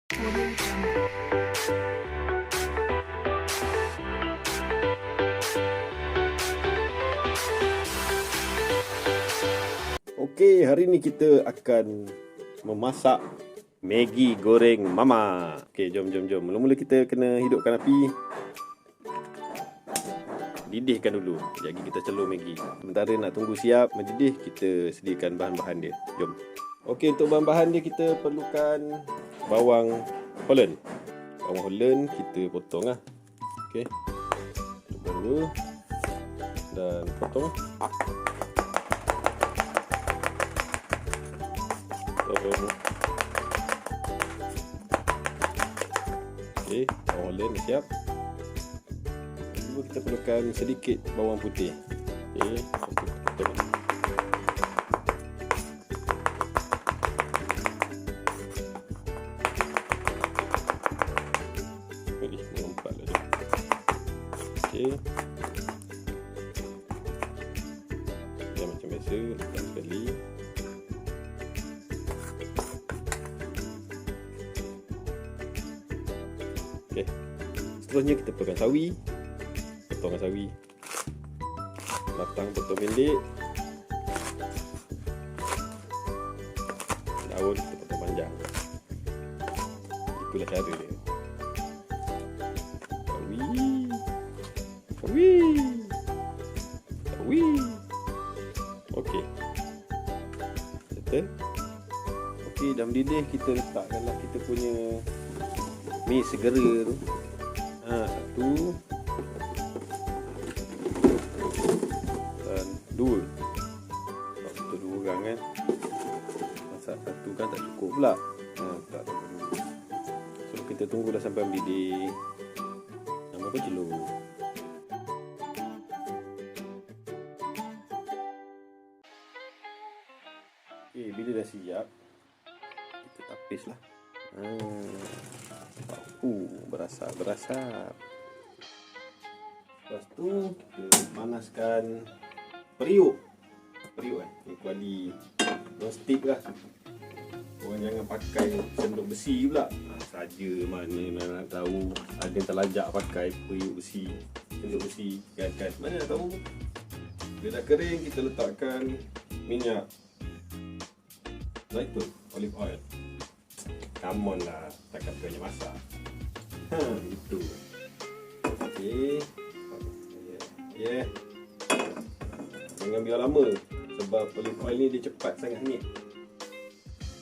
Okey, hari ni kita akan memasak Maggi Goreng Mamak. Okey, jom. Mula-mula kita kena hidupkan api. Didihkan dulu. Jadi kita celur Maggi. Sementara nak tunggu siap mendidih, kita sediakan bahan-bahan dia. Jom. Okey, untuk bahan-bahan dia kita perlukan bawang Holland. Bawang Holland kita potong lah. Okey. Dulu dan potong. Okey, bawang Holland dah siap. Lalu kita perlukan sedikit bawang putih. Okey, potong. Nampak lah dia. Okey. Ya, macam biasa, letak sekali. Okay. Seterusnya kita potong sawi. Potong sawi. Batang potong pendek. Daun kita potong panjang. Itulah cara dia. Sawi. Okey. Settle. Okey, dah mendidih, kita letakkanlah kita punya mi segera tu. Satu dan dua. Sebab dua orang kan. Masak satu kan tak cukup pula. Tak. So kita tunggu dah sampai mendidih. Nama apa celur. Okey, bila dah siap kita tapis lah. Berasap. Lepas tu kita panaskan periuk ni kuali non-stick lah. Orang jangan pakai sendok besi pula. Saja mana nak tahu ada yang terlajak pakai periuk besi, sendok besi kan. Mana nak tahu. Bila dah kering kita letakkan minyak zaitun, olive oil. Come on lah, takkan banyak masak. Itu. Okey. Yeah. Jangan biar lama sebab olive oil ni dia cepat sangat hanyut.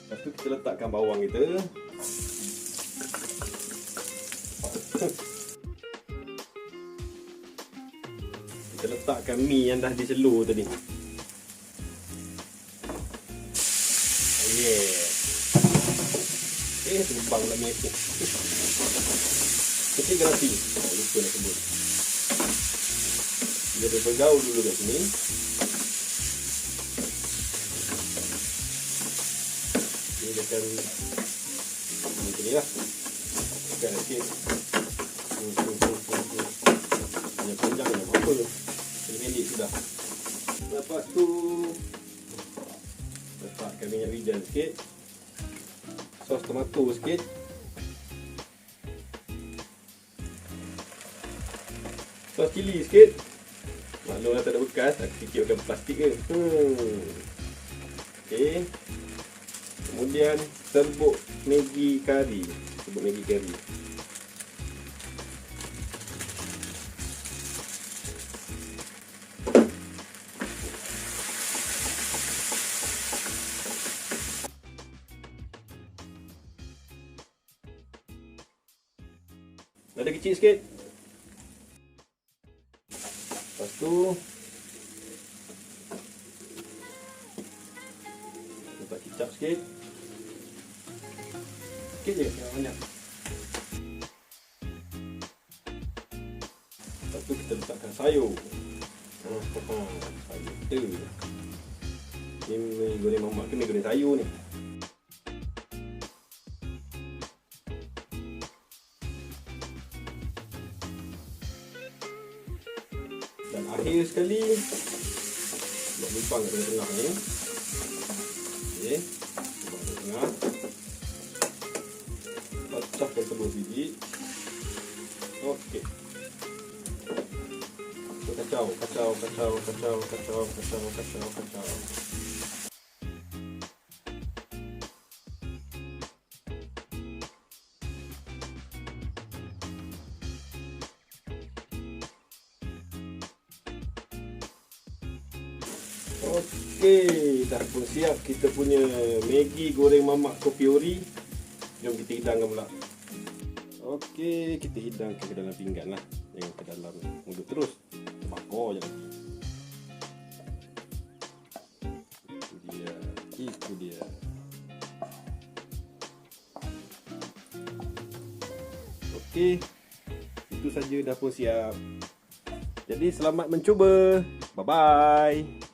Lepas tu kita letakkan bawang kita. Kita letakkan mi yang dah dicelur tadi. Terbang lah mi aku. Kecil gratis. Lupa nak sebut. Dia ada bergaul dulu kat sini. Dia akan macam ni lah. Tekan sikit. Yang panjang yang apa. Ini pendek sudah. Lepas tu letakkan minyak wijen sikit. Sos tomato sikit. Sos cili sikit. Maklumlah tak ada bekas, aku fikir pakai plastik ke. Okey. Kemudian serbuk Maggi kari. Ada kecil sikit. Lepas tu letak kicap sikit. Sikit je, jangan banyak. Lepas tu kita letakkan sayur. Sayur kita. Ni Maggi Goreng Mamak ke Maggi Goreng sayur ni. Dan akhir sekali buat limpang kat tengah ni. Okey, buat kat tengah. Pecahkan telur biji. Okey. Kacau. Okey, dah pun siap kita punya Maggi goreng mamak kopi ori. Jom kita hidangkan pula. Okey, kita hidangkan ke dalam pinggan lah. Jangan ke dalam mulut terus. Bakar je lagi. Itu dia. Okey, itu saja dah pun siap. Jadi selamat mencuba. Bye bye.